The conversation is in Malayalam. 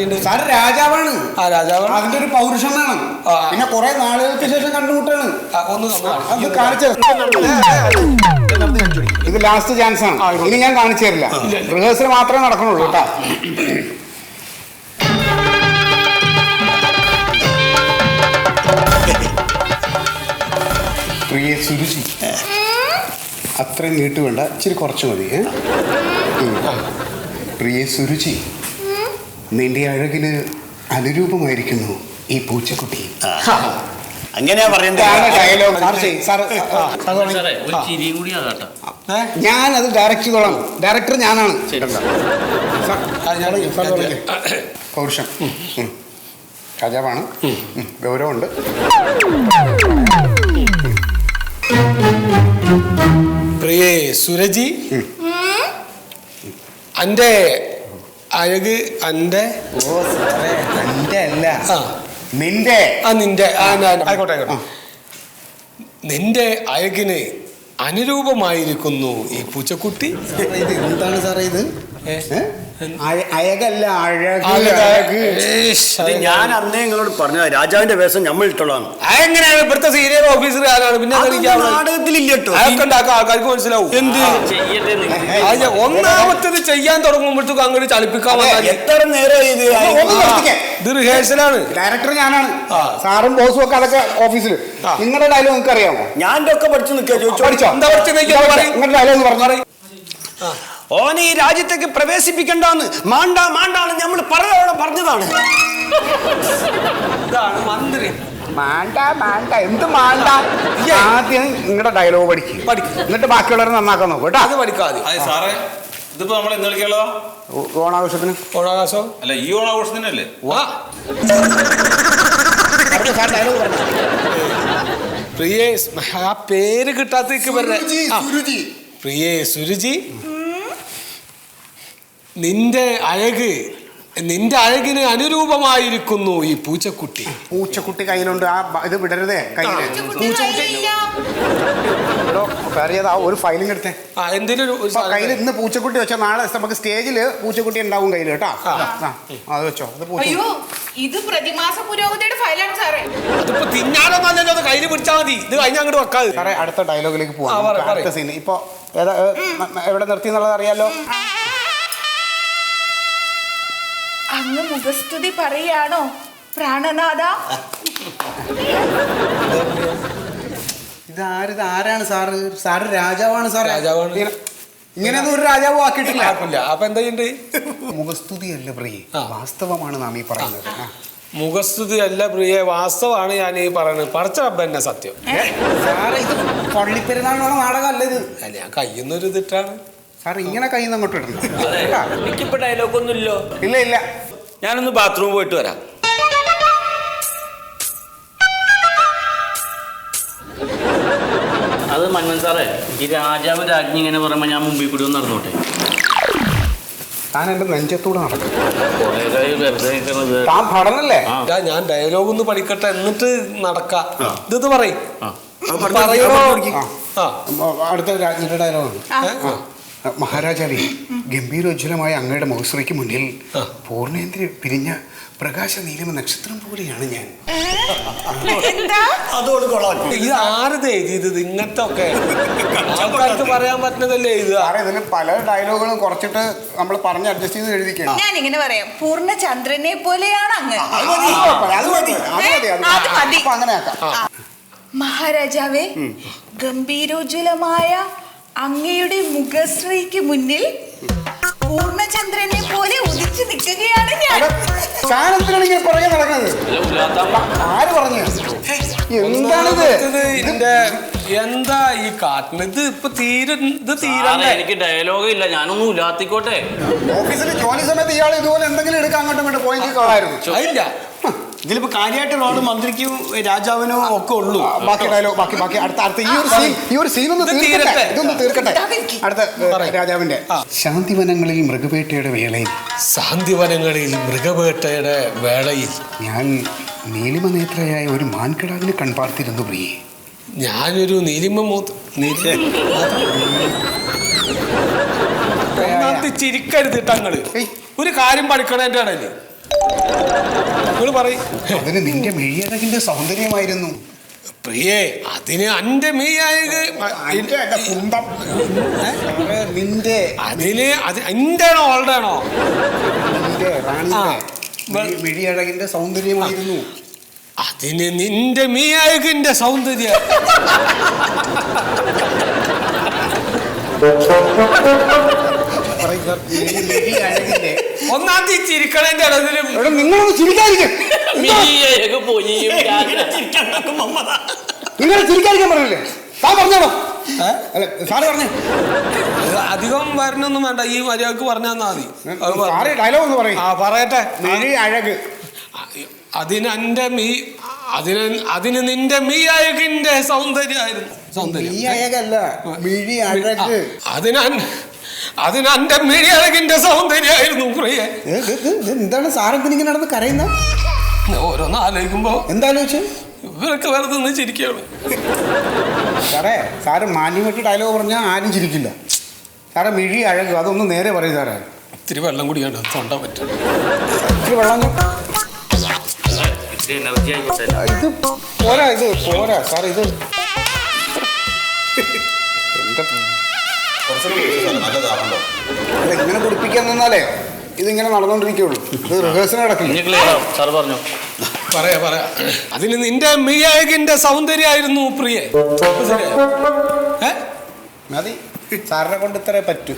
പറ്റിയിട്ടുണ്ട്? സാർ രാജാവാണ്. രാജാവാണ്. അതിന്റെ ഒരു പൗരുഷം വേണം. പിന്നെ കുറെ നാളുകൾക്ക് ശേഷം കണ്ടുമുട്ടാണ്. അത് കാണിച്ചു. ഇത് ലാസ്റ്റ് ചാൻസ് ആണ്. ഇനി ഞാൻ കാണിച്ചു തരില്ല. റിഹേഴ്സൽ മാത്രമേ നടക്കണുള്ളൂ കേട്ടോ. പ്രിയ സുരുചി, അത്രയും നീട്ട് വേണ്ട, ഇച്ചിരി കുറച്ച് മതി. പ്രിയ സുരുചി, നിന്റെ അഴകിന് അനുരൂപമായിരിക്കുന്നു ഈ പൂച്ചക്കുട്ടി. അങ്ങനെയാ പറയുന്നത്. ഞാനത് ഡയറക്റ്റ് ചെയ്തോളാം. ഡയറക്ടർ ഞാനാണ്. പൗരുഷം രാജാവാണ്. ഗൗരവമുണ്ട്. പ്രിയേ സുരജി, അന്റെ അഴക് അന്റെ അന്റെ അല്ല നിന്റെ. നിന്റെ ആയിക്കോട്ടെ. നിന്റെ അഴകിന് അനുരൂപമായിരിക്കുന്നു ഈ പൂച്ചക്കുട്ടി. ഇത് എന്താണ് സാറേ ഇത്? അഴകല്ല, ഞാൻ അന്നേ നിങ്ങളോട് പറഞ്ഞു രാജാവിന്റെ വേഷം നമ്മൾ ഇട്ടോളാണ്. എങ്ങനെയാണ് ഇവിടുത്തെ സീനിയർ ഓഫീസർ ആരാണ്? പിന്നെ നാടകത്തിലില്ലോ ആൾക്കാർക്ക് മനസ്സിലാവും. എന്ത് ഒന്നാമത്തത് ചെയ്യാൻ തുടങ്ങുമ്പോഴത്തേക്കും അങ്ങോട്ട് ചലിപ്പിക്കാൻ എത്ര നേരം ഇത് റിഹേഴ്സലാണ്. ഡയറക്ടർ ഞാനാണ്. സാറും ബോസും ഒക്കെ അതൊക്കെ ഓഫീസിൽ. നിങ്ങളുടെ ഡയലോഗ് നിങ്ങൾക്ക് അറിയാമോ? ഞാൻ ഒക്കെ പഠിച്ചു നിൽക്കുക. പഠിച്ചോ? എന്താ നിങ്ങളുടെ ഡയലോഗ് പറഞ്ഞു. ഓനെ ഈ രാജ്യത്തേക്ക് പ്രവേശിപ്പിക്കണ്ടെന്ന് മാണ്ടാണ് നമ്മൾ പറഞ്ഞതാണ്. മന്ത്രി മാണ്ട എന്ത് മാണ്ട? ആദ്യം നിങ്ങളുടെ ഡയലോഗ് പഠിക്കും, എന്നിട്ട് ബാക്കിയുള്ളവരെ നന്നാക്കാൻ നോക്കും കേട്ടോ. അത് പഠിക്കാതെ സാറേ, ഇതിപ്പോ നമ്മൾ എന്ന് വിളിക്കാലോ? ഓണാഘോഷത്തിന്. ഓണാഘോഷം അല്ല, ഈ ഓണാഘോഷത്തിനല്ലേ? പ്രിയേ, ആ പേര് കിട്ടാത്തേക്ക് പ്രിയേ സുരുചി, നിന്റെ അഴകിന് അനുരൂപമായിരിക്കുന്നു ഈ പൂച്ചക്കുട്ടി. പൂച്ചക്കുട്ടി കയ്യിലുണ്ട്. ആ ഇത് വിടരുതേ. കയറിയതാ ഒരു ഫയലിംഗ് എടുത്തേ. കയ്യിൽ ഇന്ന് പൂച്ചക്കുട്ടി വെച്ചോ, നാളെ നമുക്ക് സ്റ്റേജില് പൂച്ചക്കുട്ടി ഉണ്ടാവും കയ്യിൽ കേട്ടോ. അത് വെച്ചോ. ഇത് പ്രതിമാസ പുരോഗതിയുടെ ഫയലാണ് സാറേ. അതിപ്പോ തിന്നാനോ നല്ലല്ലോ, അത് കയ്യിൽ പിടിച്ചാൽ മതി. ഇത് കഴിഞ്ഞ അങ്ങോട്ട് വെക്കാതെ. സാറേ, അടുത്ത ഡയലോഗിലേക്ക് പോവാം. അടുത്ത സീൻ ഇപ്പൊ എവിടെ നിർത്തി എന്നുള്ളത് അറിയാലോ. അങ്ങ് മുഖസ്തുതി പറയാണോ പ്രാണനാഥ? ആരാണ് സാറ്? സാറ് രാജാവാണ്. സാർ രാജാവാണ്. ഇങ്ങനെയൊന്നും ഒരു രാജാവും ആക്കിയിട്ടില്ല. അപ്പൊ എന്താ മുഖസ്തുതി അല്ല പ്രിയ, വാസ്തവമാണ് നാം ഈ പറയുന്നത്. മുഖസ്തുതി അല്ല പ്രിയ, വാസ്തവമാണ് ഞാൻ ഈ പറയുന്നത്. പടച്ച റബ്ബ് എന്നെ സത്യം. സാറേ, ഇത് പള്ളിപ്പെരുന്നാളിനുള്ള നാടകം അല്ല ഇത്. ഞാൻ കയ്യുന്നൊരു ഇതിട്ടാണ് സാർ. ഇങ്ങനെ കയ്യിൽ നിന്ന് അങ്ങോട്ട് ഇടണം. എനിക്കിപ്പോ ഡയലോഗ് ഒന്നും ഇല്ലോ. ഇല്ല, ഞാനൊന്ന് ബാത്റൂമിൽ പോയിട്ട് വരാം. അത് മന്മൻ സാറേ, ഈ രാജാവ് രാജ്ഞി ഇങ്ങനെ പറയുമ്പോ ഞാൻ മുമ്പിൽ കൂടി ഒന്ന് നടന്നോട്ടെ. താൻ എന്റെ നെഞ്ചത്തൂടെ നടക്കും. ഞാൻ ഡയലോഗ് ഒന്ന് പഠിക്കട്ടെ, എന്നിട്ട് നടക്കാം. ഇത് പറയും. അടുത്ത രാജ്ഞിയുടെ ഡയലോഗ്. മഹാരാജാവേ, ഗംഭീരോജ്വലമായ അങ്ങയുടെ മുഖശ്രീക്ക് മുന്നിൽ പൂർണ്ണേന്ദ്രിയ പിരിഞ്ഞ പ്രകാശ നീലിമ നക്ഷത്രം പോലെയാണ് ഞാൻ. ഇത് ആരത് എഴുതിയത്? ഇങ്ങനത്തെ ഒക്കെ ആൾക്കാർക്ക് പറയാൻ പറ്റുന്നതല്ലേ ഇത്? ഇതിന് പല ഡയലോഗുകളും കുറച്ചിട്ട് നമ്മൾ പറഞ്ഞ് അഡ്ജസ്റ്റ് ചെയ്ത് എഴുതിക്കണം. ഞാൻ ഇങ്ങനെ പറയാം, പൂർണ്ണ ചന്ദ്രനെ പോലെയാണ് അങ്ങ്. അങ്ങനെയാക്കാം. മഹാരാജാവേ, ഗംഭീരോജ്വലമായ അങ്ങയുടെ മുഖശ്രീക്ക് മുന്നിൽ പൂർണ്ണചന്ദ്രനെ പോലെ ഉദിച്ചു നിൽക്കുകയാണ് ഞാൻ. ഇങ്ങനെ പുറകെ നടക്കുന്നത് ആര് പറഞ്ഞു? എന്താണിത്? എന്താ ഈ കാട്ടുന്നത്? ഇപ്പൊ തീരണ്ടേ? എനിക്ക് ഡയലോഗ് ഇല്ല, ഞാനൊന്നും ഉലാത്തിക്കോട്ടെ. ഓഫീസിൽ ജോലി സമയത്ത് ഇയാൾ ഇതുപോലെ എന്തെങ്കിലും എടുക്കാൻ അങ്ങോട്ടും ഇങ്ങോട്ട് പോയിന്റ് കളായിരുന്നു. ഇല്ല, ഇതിലിപ്പോ കാര്യമായിട്ട് റോഡ് മന്ത്രിക്കും രാജാവിനും ഒക്കെ ഉള്ളൂ. ബാക്കി ഡയലോഗ് ബാക്കി അടുത്ത ഈ ഒരു സീൻ ഒന്ന് തീർക്കട്ടെ. അടുത്ത രാജാവിന്റെ ശാന്തിവനങ്ങളിൽ മൃഗവേട്ടയുടെ വേളയിൽ ഞാൻ നീലിമനേത്രയായ ഒരു മാൻകിടാവിനെ കൺപാർത്തിരുന്നു പ്രിയേ. ഞാനൊരു ചിരിക്കരുത് തങ്ങള്. ഒരു കാര്യം പഠിക്കണേന്റെ ഇടയില് നിങ്ങൾ പറയും. അതിന് നിന്റെ മിഴിയഴകിന്റെ സൗന്ദര്യമായിരുന്നു പ്രിയേ, അതിന് അന്റെ മീയായത് കുന്തം. നിന്റെ അതിന് അത് എന്റെ ആണോ ഓൾഡ് ആണോ? നിന്റെ റാണിയുടെ മിഴിയഴകിന്റെ സൗന്ദര്യമായിരുന്നു. അതിന് നിന്റെ മീയായകിന്റെ സൗന്ദര്യം. ഒന്നാം തീ ചിരിക്കണേന്റെ ഇടത്തിലും നിങ്ങളൊന്ന് ചിരിക്കാതിരിക്കും. നിങ്ങൾ ചിരിക്കാതിരിക്കാൻ പറഞ്ഞില്ലേ? സാർ പറഞ്ഞോളൂ. അല്ല സാറ് പറഞ്ഞേ. അധികം വരണൊന്നും വേണ്ട, ഈ മര്യാദക്ക് പറഞ്ഞാൽ മതി. സാറ് ഡയലോഗ് ഒന്ന് പറയും. ആ പറയട്ടെ. മിഴി അഴക്. അതിന് നിന്റെ മീയായകിന്റെ സൗന്ദര്യമായിരുന്നു. സൗന്ദര്യം ഈ അഴകല്ല, മിഴി അഴക്. അതിനെന്റെ മിഴിയഴകിന്റെ സൗന്ദര്യമായിരുന്നു പ്രിയ. എന്താണ് സാറെന്തിനിങ്ങനെ നടന്ന് കരയുന്ന? ഓരോന്ന് ആലോചിക്കുമ്പോ എന്താലോചിച്ചു? ഇവരൊക്കെ വെറുതെ നിന്ന് ചിരിക്കുകയാണ്. സാറേ, സാറ് മാന്യമായിട്ട് ഡയലോഗ് പറഞ്ഞാൽ ആരും ചിരിക്കില്ല. സാറേ മിഴി അഴക്, അതൊന്ന് നേരെ പറയും സാറേ. ഇത്തിരി വെള്ളം കുടിക്കണ്ട, തൊണ്ട പറ്റും. ഇത്തിരി വെള്ളം ഇത് പോരാ, ഇത് പോരാ സാറേ. ഇത് എന്താ ഇങ്ങനെ കുടിപ്പിക്കാൻ നിന്നാലേ ഇതിങ്ങനെ നടന്നുകൊണ്ടിരിക്കുള്ളൂ. ഇത് റിഹേഴ്സൽ നടക്കില്ല. പറയാ അതിന് നിന്റെ മിയായകിന്റെ സൗന്ദര്യമായിരുന്നു പ്രിയ. മതി, സാറിനെ കൊണ്ട് ഇത്രേ പറ്റൂ.